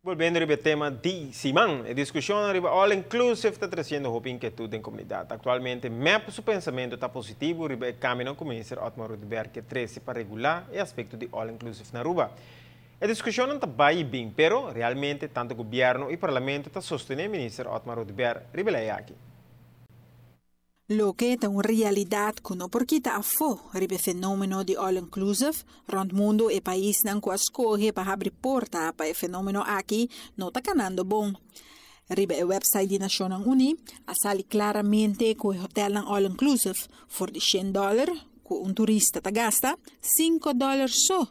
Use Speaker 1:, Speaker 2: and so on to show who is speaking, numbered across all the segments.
Speaker 1: Volviendo al tema de Simán, la discusión arriba all inclusive está trayendo hope inquietud en comunidad. Actualmente, su pensamiento está positivo arriba el camino que o ministro Otmar Rodrigues que trece para regular el aspecto de all inclusive na Aruba. La discusión está bien, pero realmente tanto el gobierno y el parlamento están sosteniendo el ministro Otmar Rodrigues rivela aquí.
Speaker 2: Lo que é uma realidade que não porque está a fo ribe fenômeno de all inclusive rond mundo e país não que escolhe para abrir porta para o fenômeno aqui não está ganhando bom. Ribe o website da Nações Unidas sale claramente que o hotel não all inclusive for de $100 que turista ta gasta $5 só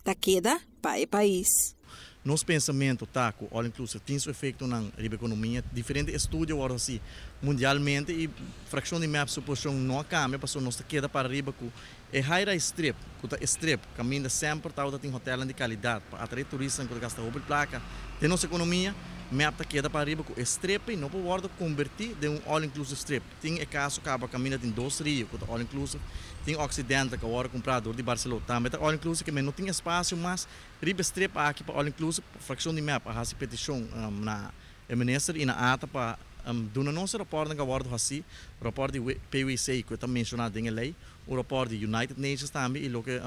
Speaker 2: ta queda para o país.
Speaker 3: Nosso pensamento está com o all inclusive tem seu efeito na economia. Diferente estudo agora assim mundialmente e fração de minha suposição não cambia, passou nossa queda para riba com é high strip, que strip caminha sempre tá tem hotel de qualidade para atrair turistas que gasta roupa placa. De nossa economia, minha queda para riba com strip e não pode convertir de all inclusive strip. Tem é caso acaba caminha em dois rios, com all inclusive tem Ocidente que agora comprador de Barcelona também all inclusive que não tem espaço mas riba strip aqui para all inclusive fração de minha para essa petição na ministro e na ata para do nosso rapporto que agora assim rapporto de PwC que está mencionado em lei o rapporto de United Nations também e lo que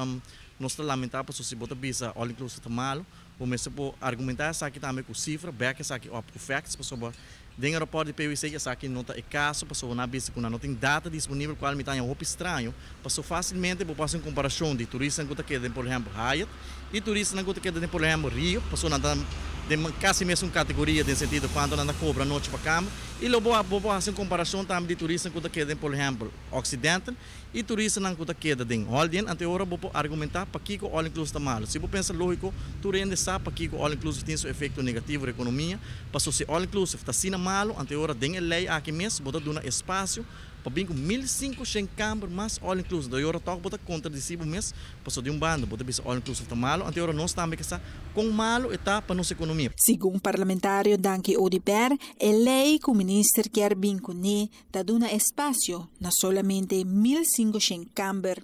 Speaker 3: nós lamentável se bota bisa all inclusive tá malo o mesmo por argumentar essa aqui também com cifra back essa aqui o facts pessoal dentro do rapporto de PwC essa aqui não tá é caso pessoal na bisa que não tem data disponível qual me tá um pouco estranho passou facilmente por passar em comparação de turistas que tá quedando por exemplo Hyatt e turistas que tá quedando por exemplo Rio passou na de quase mesmo categoria de sentido quando anda cobra noite para cama e logo vou fazer comparação também de turistas que tá quedando por exemplo Ocidente e turistas que tá quedando em Holden até agora vou argumentar para que o all inclusive está mal se você pensa lógico tu rende sabe para que o all inclusive tem seu efeito negativo na economia passou se all inclusive está sendo malo até agora tem lei aqui mesmo bota dando espaço para bem com 1.500 câmaras mais all inclusive daí agora toca bota contradicivo mesmo passou de bando bota bisa all inclusive está malo até agora nós também que está com malo está para nossa economia.
Speaker 2: Segundo o parlamentário Danke Odiber, a lei que o ministro quer vincular está dando espaço na solamente 1.500 câmaras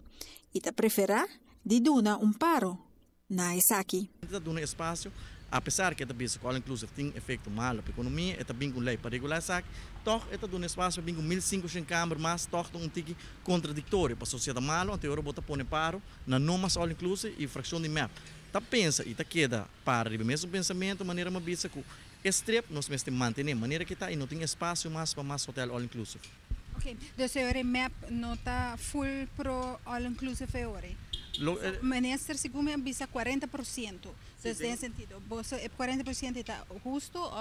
Speaker 2: e está preferir de dar paro na Isaki.
Speaker 3: Está dando espaço apesar que esta bisa all inclusive tem efeito malo para a economia, está bem com lei para regular essa toch está dando espaço para bem com 1.500 câmaras mas toch tique contraditório para a sociedade malo até agora bota pôr paro na não mais all inclusive e fração de map tá pensa e tá queda para o mesmo pensamento maneira uma bisa que strip nós mesmo manter maneira que tá e não tem espaço mais para mais hotel all inclusive.
Speaker 4: Ok, então o map não está full pro all inclusive agora. O ministro segundo me bisa 40%. Então tem sentido. Você 40% está justo ou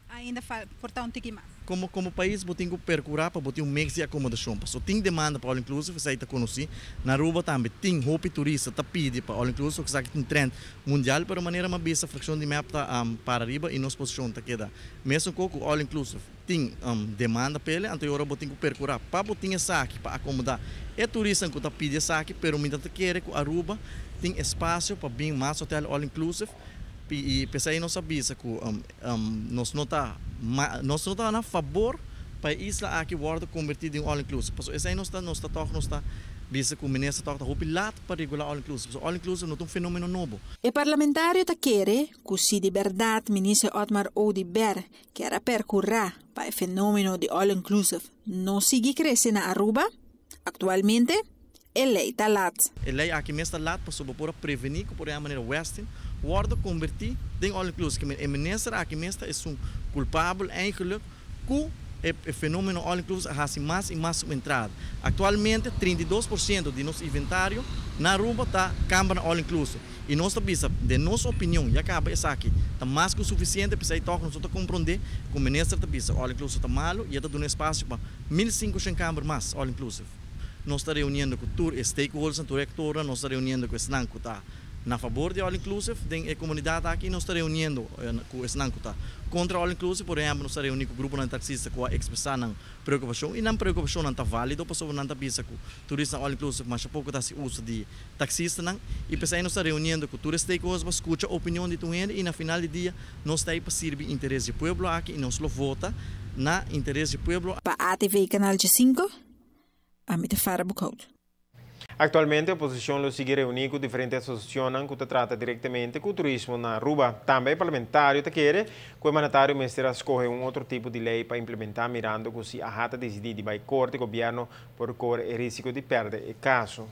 Speaker 4: ainda falta tique mais?
Speaker 3: Como país, você tem que procurar para ter mix de acomodação. Só tem demanda para all inclusive, você está conhecendo. Na Aruba também tem roupa turista, tá pede para all inclusive, que sabe tem trend mundial, para maneira uma bisa fração de map tá para arriba e nossa posição tá queda. Mesmo com o all inclusive tem demanda para ele, então agora você tem que procurar para ter essa aqui para acomodar. É turista que tá pede essa aqui, pero muita tá quer que Aruba tem espaço para bem mais hotel all inclusive e pensar aí nossa bisa que nós não tá a favor para a isla aqui guarda convertida em all inclusive. Porque essa aí nós tá bisa que o ministro tá ropilato para regular all inclusive. So all inclusive não é fenômeno novo.
Speaker 2: O parlamentário tá quer que se de verdade ministro Otmar Odiber quer percorrer para o fenômeno de all inclusive não sigue crescendo na Aruba actualmente. A lei está lá.
Speaker 3: A lei aqui mesmo está lá para prevenir que por maneira Western guarda convertir em all inclusive. O ministro aqui mesmo é culpável eigenlijk que o fenômeno all inclusive há mais e mais entrada. Atualmente 32% de nosso inventário na Aruba está câmara all inclusive. E nós estamos de nossa opinião, já acaba essa aqui, está mais que o suficiente para sair toque, nós estamos compreender que o ministro está all inclusive está malo e está dando espaço para 1.500 câmaras mais all inclusive. Nós estamos reunindo com os stakeholders, a rectora, nós estamos reunindo com o SNAN que está na favor de all inclusive, tem a comunidade aqui, nós estamos reunindo com o SNAN que está contra all inclusive, por exemplo, nós estamos reunindo com o grupo de taxistas que expressar a preocupação e não preocupação não está válida, porque não está bisa que o turista all inclusive, mas pouco está se uso de taxista não, e pensar nós estamos reunindo com os stakeholders para escutar a opinião de todo e na final do dia nós estamos para servir interesse do povo aqui e nós lo vota na interesse do povo.
Speaker 2: Para a ATV Canal 5, a Mitefara Bucout.
Speaker 1: Actualmente a oposição lo sigue reunir com diferentes associações que trata diretamente com o turismo na Aruba. Também o parlamentário quer que o mandatário mestre escolhe outro tipo de lei para implementar, mirando que se a rata decidir de vai corte o governo por cor e risco de perder o caso.